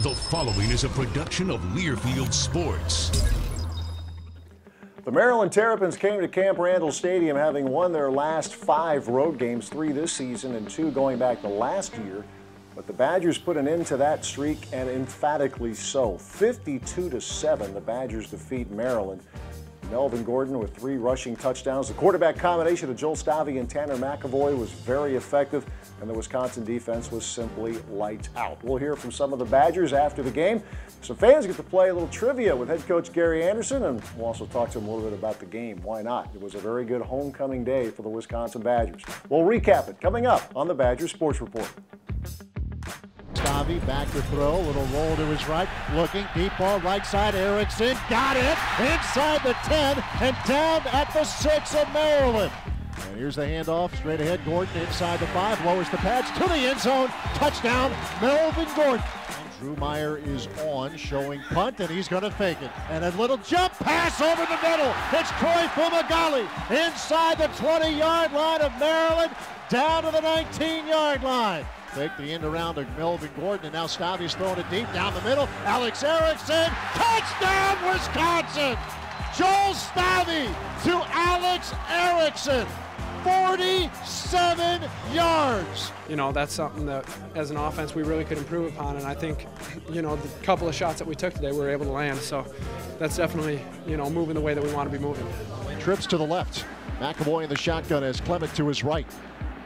The following is a production of Learfield Sports. The Maryland Terrapins came to Camp Randall Stadium having won their last 5 road games, 3 this season and 2 going back to last year. But the Badgers put an end to that streak, and emphatically so. 52-7, the Badgers defeat Maryland. Melvin Gordon with 3 rushing touchdowns. The quarterback combination of Joel Stavy and Tanner McAvoy was very effective, and the Wisconsin defense was simply lights out. We'll hear from some of the Badgers after the game. Some fans get to play a little trivia with head coach Gary Andersen, and we'll also talk to him a little bit about the game. Why not? It was a very good homecoming day for the Wisconsin Badgers. We'll recap it coming up on the Badgers Sports Report. Stavy back to throw, little roll to his right, looking, deep ball, right side, Erickson, got it, inside the 10, and down at the 6 of Maryland. And here's the handoff, straight ahead, Gordon inside the 5, lowers the pads to the end zone, touchdown, Melvin Gordon. And Drew Meyer is on, showing punt, and he's going to fake it. And a little jump pass over the middle, it's Troy Fumagalli, inside the 20-yard line of Maryland, down to the 19-yard line. Take the end around of Melvin Gordon, and now Stavy's throwing it deep down the middle. Alex Erickson, touchdown Wisconsin! Joel Stavy to Alex Erickson, 47 yards. You know, that's something that as an offense we really could improve upon, and I think, you know, the couple of shots that we took today we were able to land, so that's definitely, you know, moving the way that we want to be moving. Trips to the left. McAvoy in the shotgun as Clement to his right.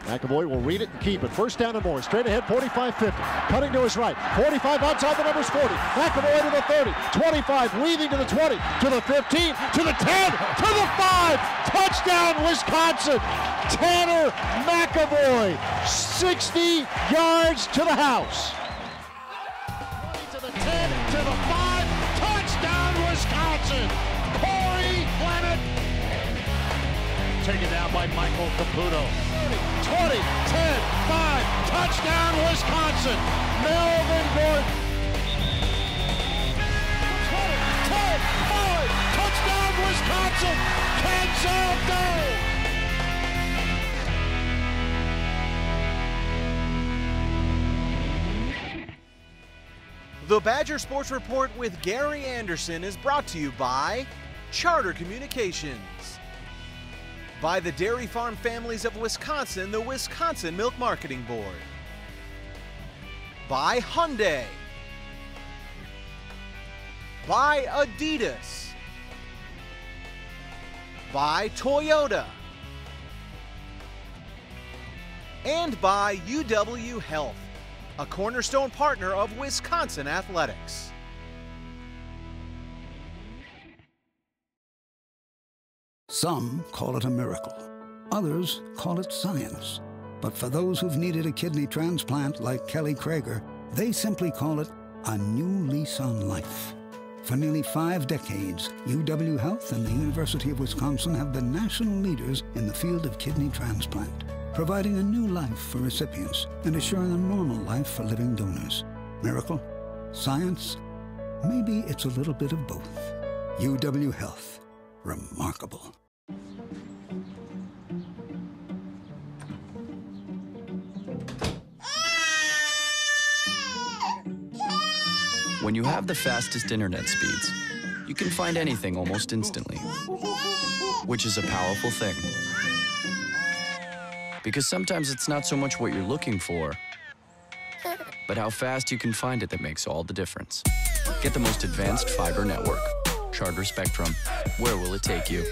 McAvoy will read it and keep it. First down and more. Straight ahead, 45-50. Cutting to his right. 45 outside the numbers 40. McAvoy to the 30. 25 weaving to the 20. To the 15. To the 10. To the 5. Touchdown, Wisconsin. Tanner McAvoy. 60 yards to the house. To the 10. To the 5. Touchdown, Wisconsin. Corey Clement. Taken down by Michael Caputo. 20, 10, 5, touchdown Wisconsin, Melvin Gordon. 20, 10, 5, touchdown Wisconsin, Kansas Day. The Badger Sports Report with Gary Andersen is brought to you by Charter Communications, by the Dairy Farm Families of Wisconsin, the Wisconsin Milk Marketing Board, by Hyundai, by Adidas, by Toyota, and by UW Health, a cornerstone partner of Wisconsin Athletics. Some call it a miracle. Others call it science. But for those who've needed a kidney transplant like Kelly Krager, they simply call it a new lease on life. For nearly 5 decades, UW Health and the University of Wisconsin have been national leaders in the field of kidney transplant, providing a new life for recipients and assuring a normal life for living donors. Miracle? Science? Maybe it's a little bit of both. UW Health. Remarkable. When you have the fastest internet speeds, you can find anything almost instantly, which is a powerful thing. Because sometimes it's not so much what you're looking for, but how fast you can find it that makes all the difference. Get the most advanced fiber network. Charter Spectrum. Where will it take you?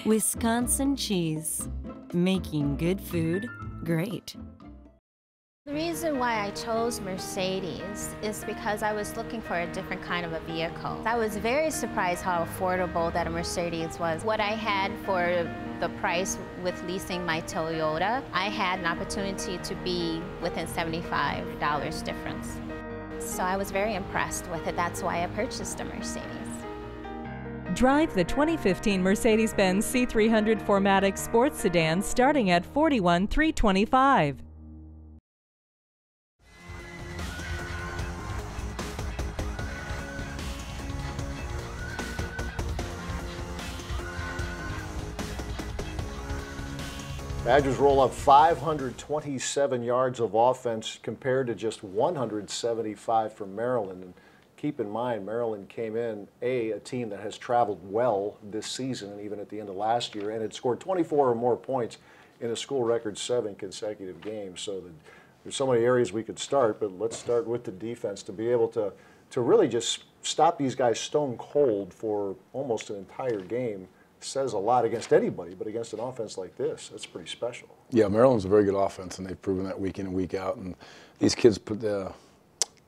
Wisconsin cheese, making good food great. The reason why I chose Mercedes is because I was looking for a different kind of a vehicle. I was very surprised how affordable that a Mercedes was. What I had for the price with leasing my Toyota, I had an opportunity to be within $75 difference. So I was very impressed with it. That's why I purchased a Mercedes. Drive the 2015 Mercedes-Benz C300 4MATIC Sports Sedan starting at $41,325. Badgers roll up 527 yards of offense compared to just 175 from Maryland. And keep in mind, Maryland came in, a team that has traveled well this season and even at the end of last year, and had scored 24 or more points in a school record 7 consecutive games. So there's so many areas we could start, but let's start with the defense to be able to really just stop these guys stone cold for almost an entire game. Says a lot against anybody, but against an offense like this, that's pretty special. Yeah, Maryland's a very good offense, and they've proven that week in and week out. And these kids, the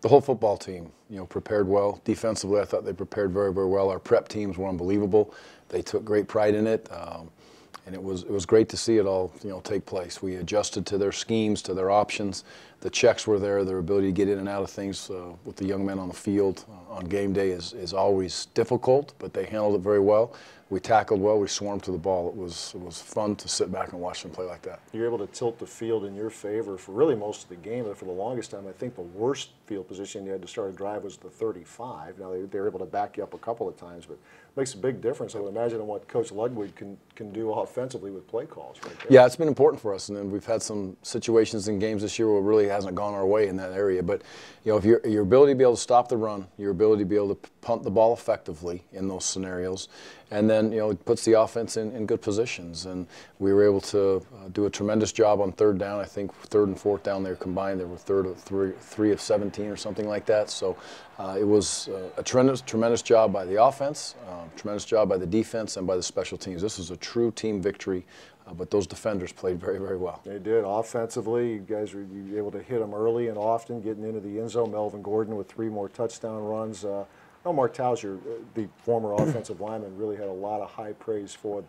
whole football team, prepared well. Defensively, I thought they prepared very, very well. Our prep teams were unbelievable. They took great pride in it, and it was great to see it all, take place. We adjusted to their schemes, to their options. The checks were there. Their ability to get in and out of things with the young men on the field on game day is always difficult, but they handled it very well. We tackled well. We swarmed to the ball. It was fun to sit back and watch them play like that. You're able to tilt the field in your favor for really most of the game. But for the longest time, I think the worst field position you had to start a drive was the 35. Now they were able to back you up a couple of times, but it makes a big difference. I would imagine what Coach Ludwig can do offensively with play calls right there. Yeah, it's been important for us, and then we've had some situations in games this year where it really hasn't gone our way in that area. But if your ability to be able to stop the run, your ability to be able to punt the ball effectively in those scenarios, and then it puts the offense in good positions. And we were able to do a tremendous job on third down. I think third and fourth down there combined, they were three of 17 or something like that. So it was a tremendous job by the offense, tremendous job by the defense, and by the special teams. This was a true team victory. But those defenders played very, very well. They did. Offensively, you guys were able to hit them early and often, getting into the end zone. Melvin Gordon with 3 more touchdown runs. Mark Tauser, the former offensive lineman, really had a lot of high praise for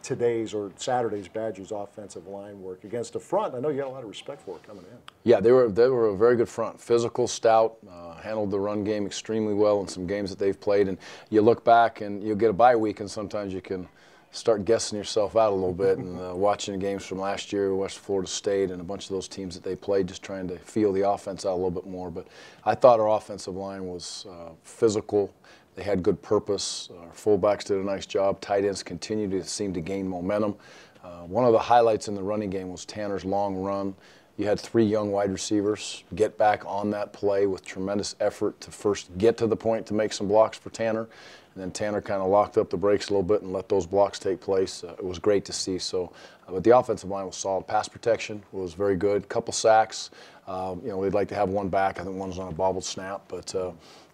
today's or Saturday's Badgers offensive line work against the front. I know you got a lot of respect for it coming in. Yeah, they were a very good front. Physical, stout, handled the run game extremely well in some games that they've played. And you look back and you get a bye week, and sometimes you can start guessing yourself out a little bit and watching the games from last year, West Florida State and a bunch of those teams that they played, just trying to feel the offense out a little bit more. But I thought our offensive line was physical. They had good purpose. Our fullbacks did a nice job. Tight ends continued to seem to gain momentum. One of the highlights in the running game was Tanner's long run. You had 3 young wide receivers get back on that play with tremendous effort to first get to the point to make some blocks for Tanner. And then Tanner kind of locked up the brakes a little bit and let those blocks take place. It was great to see. So, but the offensive line was solid. Pass protection was very good. Couple sacks. We'd like to have one back. I think one was on a bobbled snap, but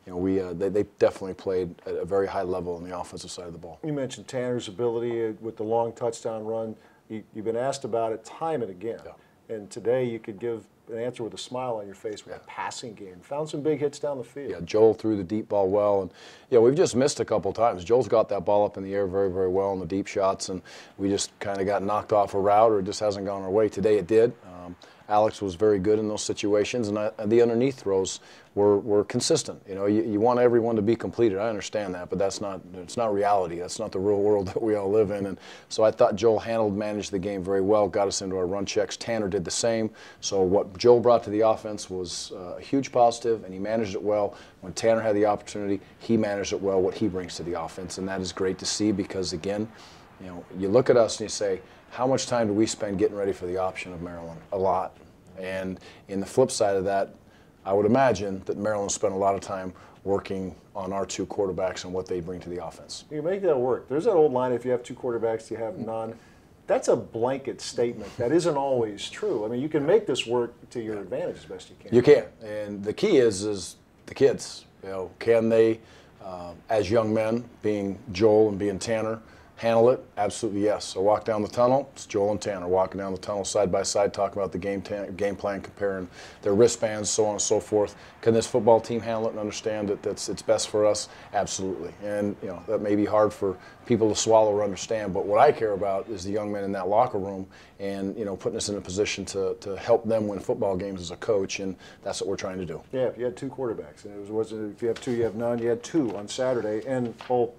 they definitely played at a very high level on the offensive side of the ball. You mentioned Tanner's ability with the long touchdown run. You've been asked about it time and again. Yeah. And today you could give an answer with a smile on your face with a passing game. Found some big hits down the field. Yeah, Joel threw the deep ball well. And we've just missed a couple times. Joel's got that ball up in the air very, very well in the deep shots, and we just kind of got knocked off a route, or it just hasn't gone our way. Today it did. Alex was very good in those situations, and the underneath throws were consistent. You want everyone to be completed. I understand that, but it's not reality. That's not the real world that we all live in. And so I thought Joel managed the game very well, got us into our run checks. Tanner did the same. So what Joel brought to the offense was a huge positive, and he managed it well. When Tanner had the opportunity, he managed it well, what he brings to the offense, and that is great to see because, again, you look at us and you say, how much time do we spend getting ready for the option of Maryland? A lot. And in the flip side of that, I would imagine that Maryland spent a lot of time working on our 2 quarterbacks and what they bring to the offense. You make that work. There's that old line, if you have 2 quarterbacks, you have none. That's a blanket statement. That isn't always true. I mean, you can make this work to your advantage as best you can. You can. And the key is the kids. Can they, as young men, being Joel and being Tanner, handle it? Absolutely yes. So walk down the tunnel, it's Joel and Tanner walking down the tunnel side by side, talking about the game plan, comparing their wristbands, so on and so forth. Can this football team handle it and understand that it's best for us? Absolutely. And you know, that may be hard for people to swallow or understand, but what I care about is the young men in that locker room and, you know, putting us in a position to help them win football games as a coach, and that's what we're trying to do. Yeah, if you had 2 quarterbacks, and it wasn't if you have 2, you have none. You had 2 on Saturday, and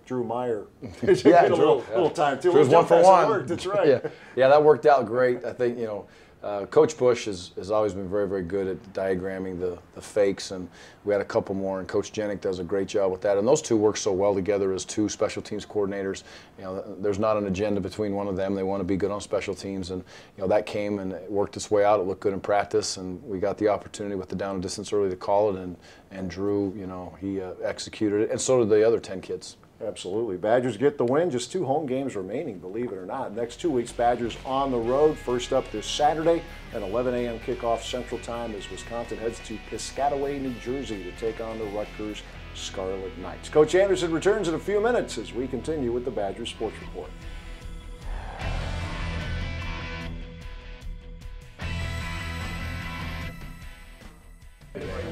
Drew Meyer yeah, a little time too. It was 1 for 1. That's right. Yeah, that worked out great. I think, you know, Coach Bush has always been very, very good at diagramming the fakes, and we had a couple more, and Coach Jenick does a great job with that. And those 2 work so well together as 2 special teams coordinators. You know, there's not an agenda between one of them. They want to be good on special teams, and you know, that came and it worked its way out. It looked good in practice, and we got the opportunity with the down and distance early to call it, and Drew, you know, he executed it, and so did the other 10 kids. Absolutely. Badgers get the win. Just 2 home games remaining, believe it or not. Next 2 weeks, Badgers on the road. First up this Saturday, an 11 a.m. kickoff Central Time as Wisconsin heads to Piscataway, New Jersey to take on the Rutgers Scarlet Knights. Coach Andersen returns in a few minutes as we continue with the Badgers Sports Report.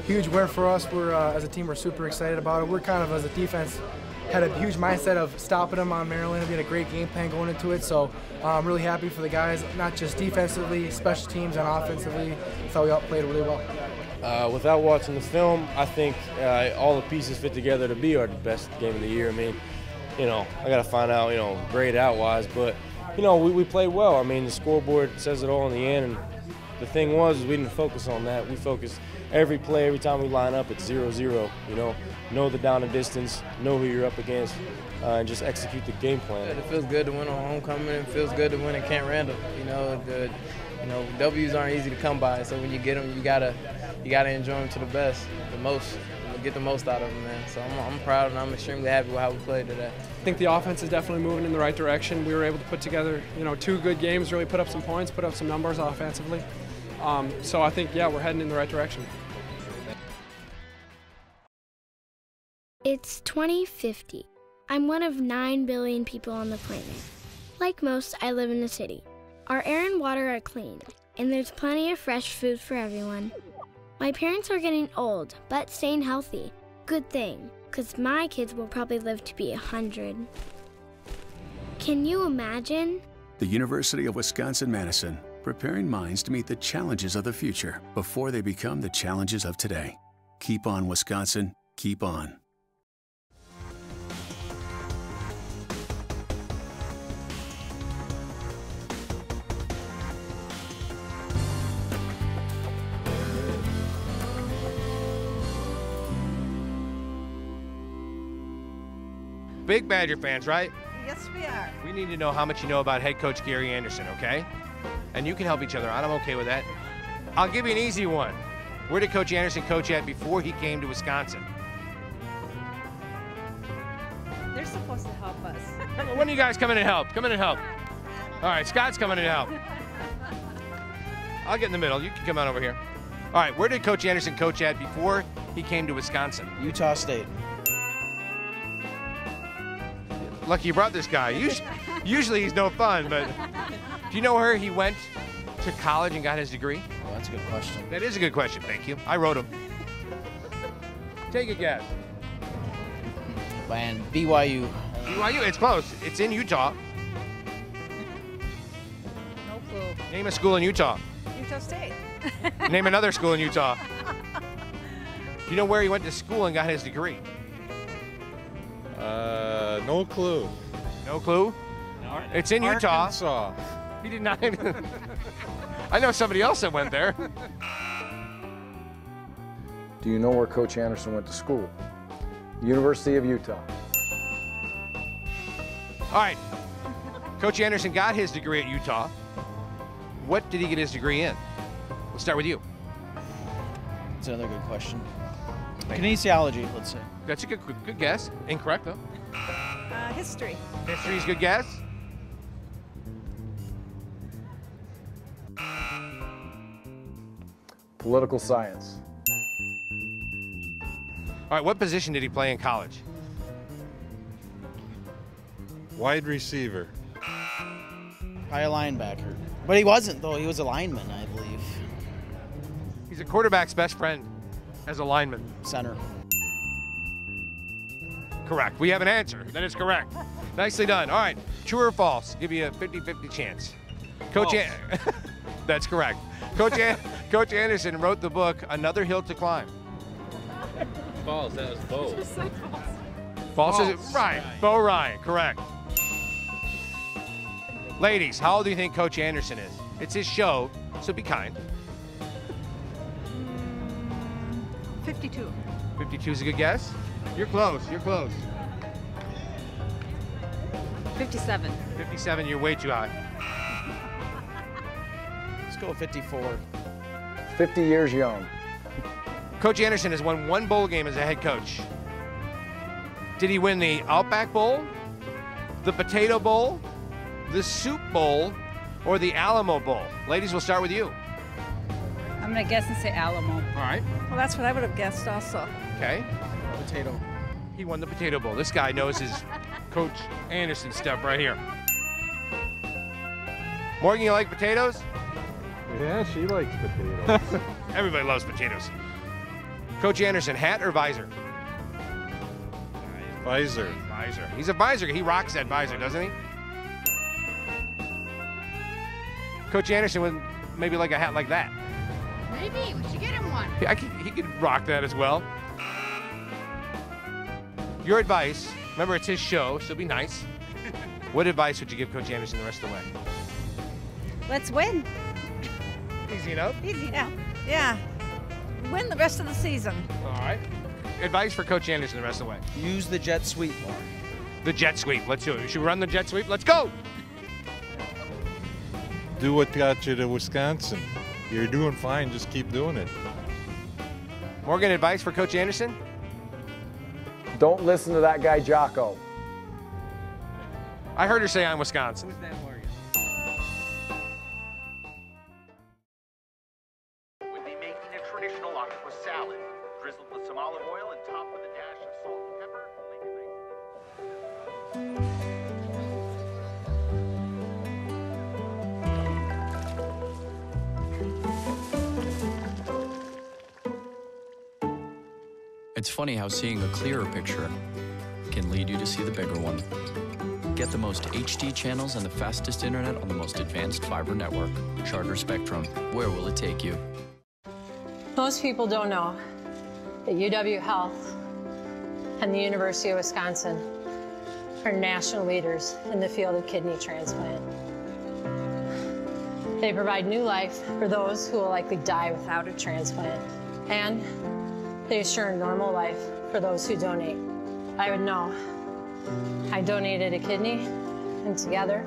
Huge win for us. We're as a team, we're super excited about it. We're kind of, as a defense, had a huge mindset of stopping them on Maryland. We had a great game plan going into it, so I'm really happy for the guys, not just defensively, special teams, and offensively. I thought we all played really well. Without watching the film, I think all the pieces fit together to be our best game of the year. I mean, you know, I got to find out, you know, grade out-wise, but, you know, we played well. I mean, the scoreboard says it all in the end, and the thing was we didn't focus on that. We focused every play, every time we line up, it's 0-0, you know the down and distance, know who you're up against, and just execute the game plan. It feels good to win on homecoming. It feels good to win at Camp Randall. You know, W's aren't easy to come by, so when you get them, you gotta enjoy them to the best, the most, get the most out of them, man. So I'm proud and I'm extremely happy with how we played today. I think the offense is definitely moving in the right direction. We were able to put together, you know, 2 good games, really put up some points, put up some numbers offensively. So I think, yeah, we're heading in the right direction. It's 2050. I'm one of 9 billion people on the planet. Like most, I live in the city. Our air and water are clean, and there's plenty of fresh food for everyone. My parents are getting old, but staying healthy. Good thing, because my kids will probably live to be 100. Can you imagine? The University of Wisconsin-Madison, preparing minds to meet the challenges of the future before they become the challenges of today. Keep on, Wisconsin. Keep on. Big Badger fans, right? Yes, we are. We need to know how much you know about head coach Gary Andersen, okay? And you can help each other out. I'm okay with that. I'll give you an easy one. Where did Coach Andersen coach at before he came to Wisconsin? They're supposed to help us. When do you guys come in and help? Come in and help. All right, Scott's coming in and help. I'll get in the middle. You can come on over here. All right, where did Coach Andersen coach at before he came to Wisconsin? Utah State. Lucky you brought this guy. Usually he's no fun, but do you know where he went to college and got his degree? Oh, that's a good question. That is a good question, thank you. I wrote him. Take a guess. And BYU. BYU, it's close. It's in Utah. No clue. Name a school in Utah. Utah State. Name another school in Utah. Do you know where he went to school and got his degree? No clue. No clue? It's in Utah. Arkansas. He did not even. I know somebody else that went there. Do you know where Coach Andersen went to school? University of Utah. All right. Coach Andersen got his degree at Utah. What did he get his degree in? We'll start with you. That's another good question. Kinesiology, let's say. That's a good guess. Incorrect, though. History. History's a good guess. Political science. All right, what position did he play in college? Wide receiver. Probably a linebacker. But he wasn't, though. He was a lineman, I believe. He's a quarterback's best friend as a lineman. Center. Correct. We have an answer. That is correct. Nicely done. All right. True or false? Give you a 50-50 chance. Coach That's correct. Coach Andersen wrote the book, Another Hill to Climb. False. That was Bo. False is Ryan. Bo Ryan. Correct. Ladies, how old do you think Coach Andersen is? It's his show, so be kind. 52. 52 is a good guess. You're close. You're close. 57. 57, you're way too high. Let's go 54. 50 years young. Coach Andersen has won one bowl game as a head coach. Did he win the Outback Bowl, the Potato Bowl, the Soup Bowl, or the Alamo Bowl? Ladies, we'll start with you. I'm going to guess and say Alamo. All right. Well, that's what I would have guessed also. Okay. Potato. He won the Potato Bowl. This guy knows his Coach Andersen stuff right here. Morgan, you like potatoes? Yeah, she likes potatoes. Everybody loves potatoes. Coach Andersen, hat or visor? Visor. Visor. He's a visor. He rocks that visor, doesn't he? Coach Andersen with maybe like a hat like that. Maybe. We should get him one. He could rock that as well. Your advice, remember it's his show, so be nice. What advice would you give Coach Andersen the rest of the way? Let's win. Easy enough? Easy enough. Yeah. Win the rest of the season. All right. Advice for Coach Andersen the rest of the way. Use the jet sweep more. The jet sweep. Let's do it. Should we run the jet sweep? Let's go. Do what got you to Wisconsin. You're doing fine. Just keep doing it. Morgan, advice for Coach Andersen? Don't listen to that guy, Jocko. I heard her say I'm Wisconsin. Who's that, Morgan? We'll be making a traditional octopus salad, drizzled with some olive oil and topped with a dash of salt and pepper. It's funny how seeing a clearer picture can lead you to see the bigger one. Get the most HD channels and the fastest internet on the most advanced fiber network. Charter Spectrum. Where will it take you? Most people don't know that UW Health and the University of Wisconsin are national leaders in the field of kidney transplant. They provide new life for those who will likely die without a transplant. And they assure a normal life for those who donate. I would know. I donated a kidney, and together,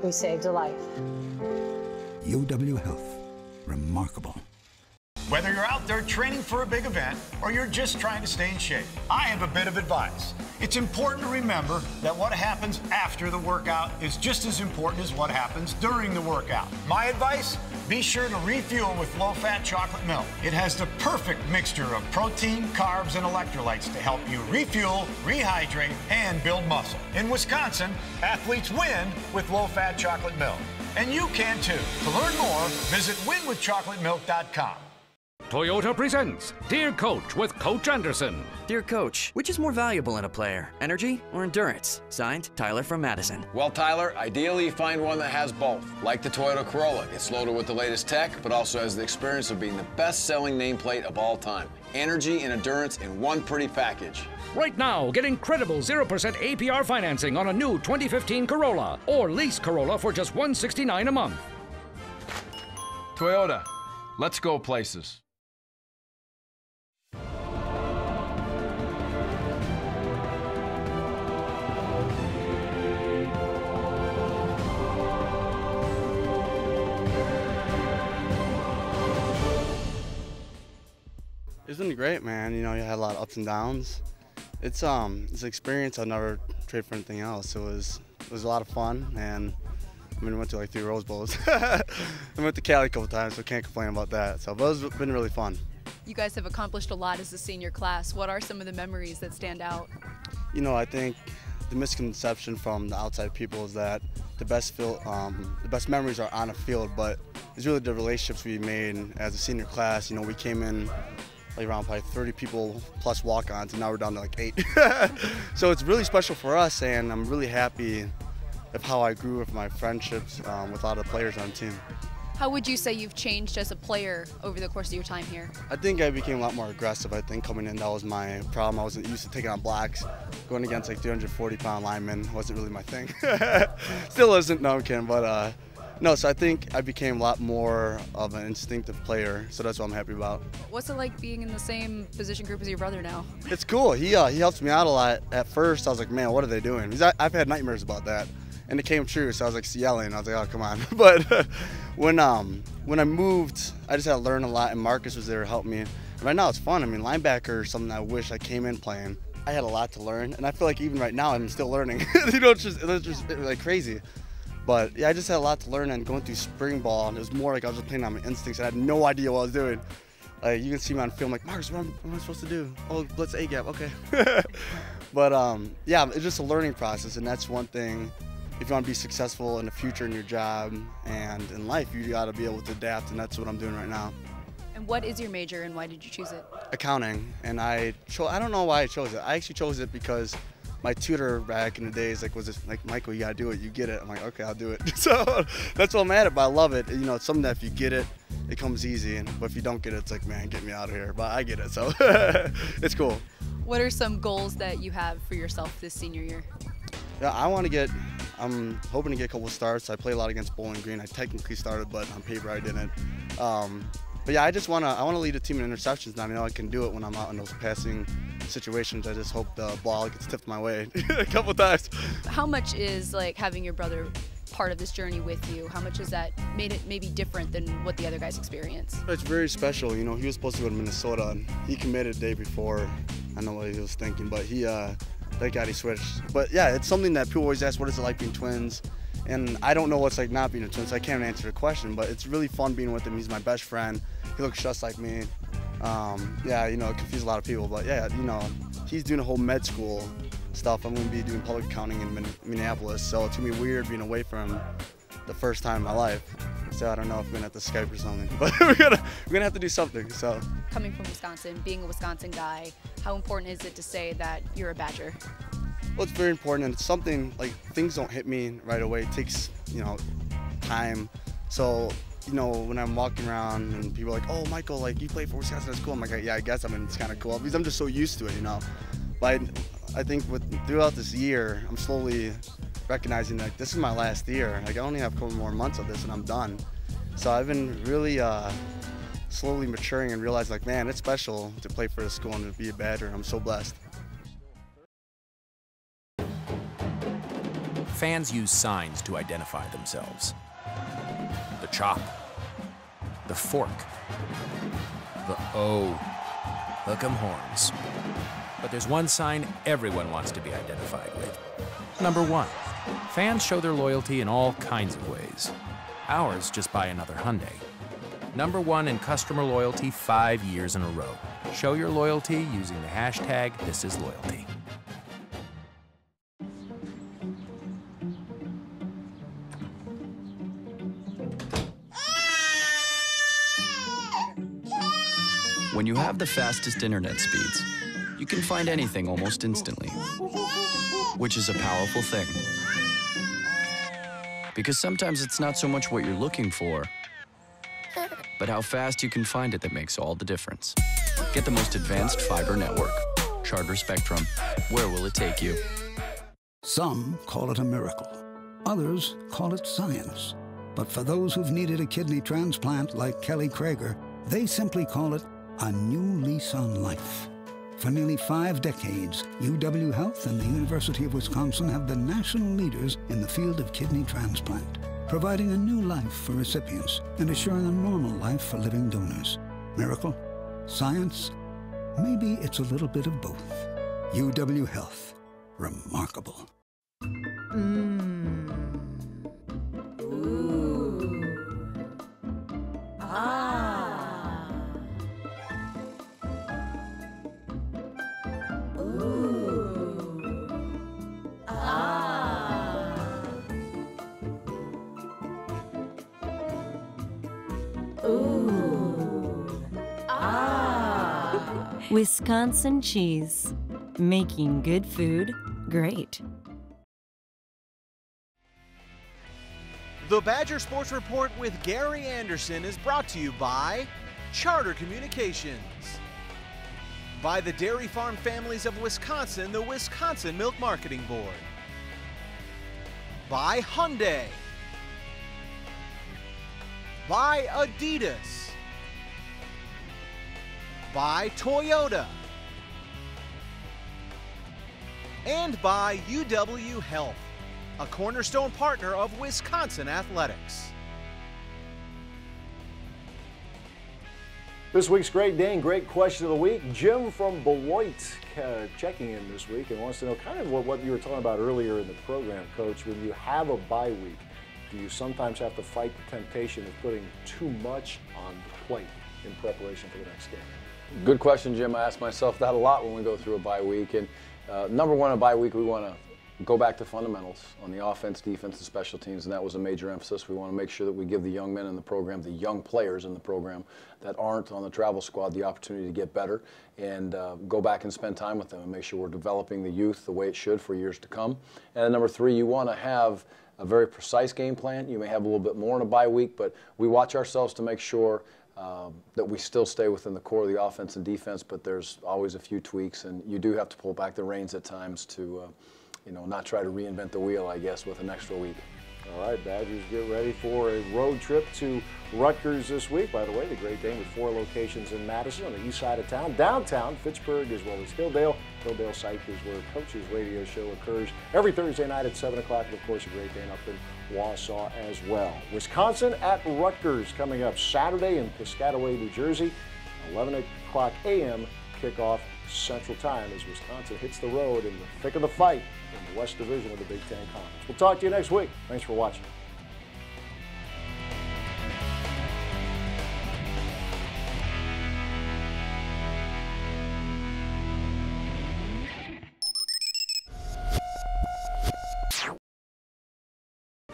we saved a life. UW Health. Remarkable. Whether you're out there training for a big event or you're just trying to stay in shape, I have a bit of advice. It's important to remember that what happens after the workout is just as important as what happens during the workout. My advice? Be sure to refuel with low-fat chocolate milk. It has the perfect mixture of protein, carbs, and electrolytes to help you refuel, rehydrate, and build muscle. In Wisconsin, athletes win with low-fat chocolate milk. And you can too. To learn more, visit winwithchocolatemilk.com. Toyota presents Dear Coach with Coach Andersen. Dear Coach, which is more valuable in a player, energy or endurance? Signed, Tyler from Madison. Well, Tyler, ideally you find one that has both. Like the Toyota Corolla. It's loaded with the latest tech, but also has the experience of being the best-selling nameplate of all time. Energy and endurance in one pretty package. Right now, get incredible 0% APR financing on a new 2015 Corolla, or lease Corolla for just $169 a month. Toyota, let's go places. It's been great, man. You know, you had a lot of ups and downs. It's an experience I'll never trade for anything else. It was a lot of fun, and I mean, we went to like 3 Rose Bowls. I went to Cali a couple times, so can't complain about that. So, but it's been really fun. You guys have accomplished a lot as a senior class. What are some of the memories that stand out? You know, I think the misconception from the outside people is that the best memories are on a field, but it's really the relationships we made as a senior class. You know, we came in like around probably 30 people plus walk-ons, and now we're down to like 8. So it's really special for us, and I'm really happy of how I grew with my friendships with a lot of players on the team. How would you say you've changed as a player over the course of your time here? I think I became a lot more aggressive. I think coming in, that was my problem. I wasn't used to taking on blocks. Going against like 340-pound linemen wasn't really my thing. Still isn't, no I'm kidding, but no, so I think I became a lot more of an instinctive player, so that's what I'm happy about. What's it like being in the same position group as your brother now? It's cool. He helps me out a lot. At first, I was like, man, what are they doing? Because I've had nightmares about that. And it came true, so I was like yelling. I was like, oh, come on. But when I moved, I just had to learn a lot, and Marcus was there to help me. And right now, it's fun. I mean, linebacker is something I wish I came in playing. I had a lot to learn, and I feel like even right now, I'm still learning. You know, it's just like crazy. But yeah, I just had a lot to learn, and going through spring ball, and it was more like I was just playing on my instincts, and I had no idea what I was doing. Like, you can see me on film, like, Marcus, what am I supposed to do? Oh, blitz A-gap, okay. But yeah, it's just a learning process, and that's one thing. If you want to be successful in the future in your job and in life, you got to be able to adapt, and that's what I'm doing right now. And what is your major, and why did you choose it? Accounting, and I don't know why I chose it. I actually chose it because my tutor back in the days was just like, Michael, you got to do it. You get it. I'm like, okay, I'll do it. So that's what I'm at it, but I love it. You know, it's something that if you get it, it comes easy, but if you don't get it, it's like, man, get me out of here. But I get it, so it's cool. What are some goals that you have for yourself this senior year? Yeah, I'm hoping to get a couple starts. I play a lot against Bowling Green. I technically started, but on paper I didn't. But yeah, I want to lead a team in interceptions now. I know I can do it when I'm out in those passing situations. I just hope the ball gets tipped my way a couple times. How much is like having your brother part of this journey with you? How much has that made it maybe different than what the other guys experience? It's very special. You know, he was supposed to go to Minnesota, and he committed the day before. I know what he was thinking, but thank God he switched. But yeah, it's something that people always ask, what is it like being twins? And I don't know what's like not being a twin, so I can't answer the question, but it's really fun being with him. He's my best friend. He looks just like me. Yeah, you know, it confused a lot of people, but yeah, you know, he's doing a whole med school stuff. I'm going to be doing public accounting in Minneapolis, so it's going to be weird being away from him the first time in my life. So I don't know if we're going to have to Skype or something, but we're gonna have to do something. So coming from Wisconsin, being a Wisconsin guy, how important is it to say that you're a Badger? Well, it's very important, and it's something like things don't hit me right away. It takes, you know, time. So, you know, when I'm walking around and people are like, oh, Michael, like you play for Wisconsin, that's cool. I'm like, yeah, I guess. I mean, it's kind of cool because I'm just so used to it, you know. But I think throughout this year, I'm slowly recognizing that this is my last year. Like I only have a couple more months of this and I'm done. So I've been really slowly maturing and realizing like, man, it's special to play for the school and to be a Badger. I'm so blessed. Fans use signs to identify themselves. The chop, the fork, the O, hook 'em horns. But there's one sign everyone wants to be identified with. Number one, fans show their loyalty in all kinds of ways. Ours just buy another Hyundai. Number one in customer loyalty 5 years in a row. Show your loyalty using the hashtag #ThisIsLoyalty. When you have the fastest internet speeds, you can find anything almost instantly, which is a powerful thing. Because sometimes it's not so much what you're looking for, but how fast you can find it that makes all the difference. Get the most advanced fiber network. Charter Spectrum. Where will it take you? Some call it a miracle. Others call it science. But for those who've needed a kidney transplant like Kelly Krager, they simply call it a new lease on life. For nearly 5 decades, UW Health and the University of Wisconsin have been national leaders in the field of kidney transplant, providing a new life for recipients and assuring a normal life for living donors. Miracle? Science? Maybe it's a little bit of both. UW Health. Remarkable. Ooh. Ah. Wisconsin cheese. Making good food great. The Badger Sports Report with Gary Andersen is brought to you by Charter Communications, by the Dairy Farm Families of Wisconsin, the Wisconsin Milk Marketing Board, by Hyundai, by Adidas, by Toyota, and by UW Health, a cornerstone partner of Wisconsin Athletics. This week's Great Dane, great question of the week. Jim from Beloit checking in this week and wants to know kind of what you were talking about earlier in the program, Coach. When you have a bye week, do you sometimes have to fight the temptation of putting too much on the plate in preparation for the next game? Good question, Jim. I ask myself that a lot when we go through a bye week. And number one, a bye week, we want to go back to fundamentals on the offense, defense, and special teams, and that was a major emphasis. We want to make sure that we give the young men in the program, the young players in the program that aren't on the travel squad, the opportunity to get better and go back and spend time with them and make sure we're developing the youth the way it should for years to come. And then number three, you want to have a very precise game plan. You may have a little bit more in a bye week, but we watch ourselves to make sure that we still stay within the core of the offense and defense, but there's always a few tweaks, and you do have to pull back the reins at times to not try to reinvent the wheel, I guess, with an extra week. All right, Badgers get ready for a road trip to Rutgers this week. By the way, the Great Dane with 4 locations in Madison on the east side of town, downtown, Fitchburg, as well as Hilldale. Hilldale Psych is where Coach's radio show occurs every Thursday night at 7 o'clock. And, of course, the Great Dane up in Wausau as well. Wisconsin at Rutgers coming up Saturday in Piscataway, New Jersey, 11 o'clock a.m. kickoff Central Time as Wisconsin hits the road in the thick of the fight in the West Division of the Big Ten Conference. We'll talk to you next week. Thanks for watching.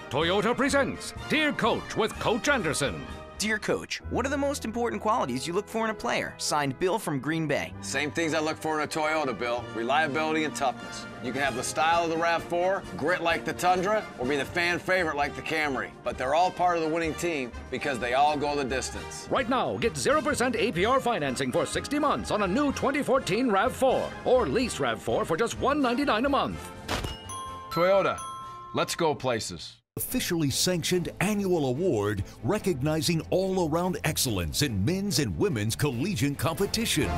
Toyota presents Dear Coach with Coach Andersen. Dear Coach, what are the most important qualities you look for in a player? Signed, Bill from Green Bay. Same things I look for in a Toyota, Bill. Reliability and toughness. You can have the style of the RAV4, grit like the Tundra, or be the fan favorite like the Camry. But they're all part of the winning team because they all go the distance. Right now, get 0% APR financing for 60 months on a new 2014 RAV4 or lease RAV4 for just $199 a month. Toyota, let's go places. Officially sanctioned annual award recognizing all-around excellence in men's and women's collegiate competition.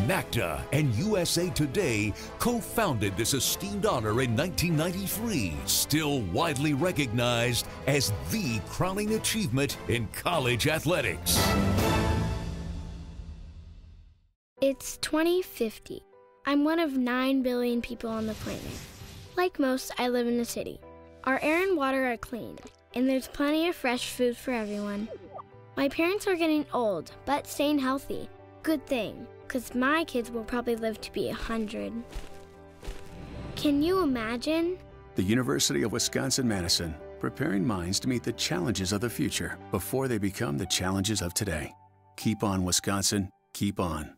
NACDA and USA Today co-founded this esteemed honor in 1993, still widely recognized as the crowning achievement in college athletics. It's 2050. I'm one of 9 billion people on the planet. Like most, I live in a city. Our air and water are clean, and there's plenty of fresh food for everyone. My parents are getting old, but staying healthy. Good thing, because my kids will probably live to be 100. Can you imagine? The University of Wisconsin-Madison, preparing minds to meet the challenges of the future before they become the challenges of today. Keep on, Wisconsin. Keep on.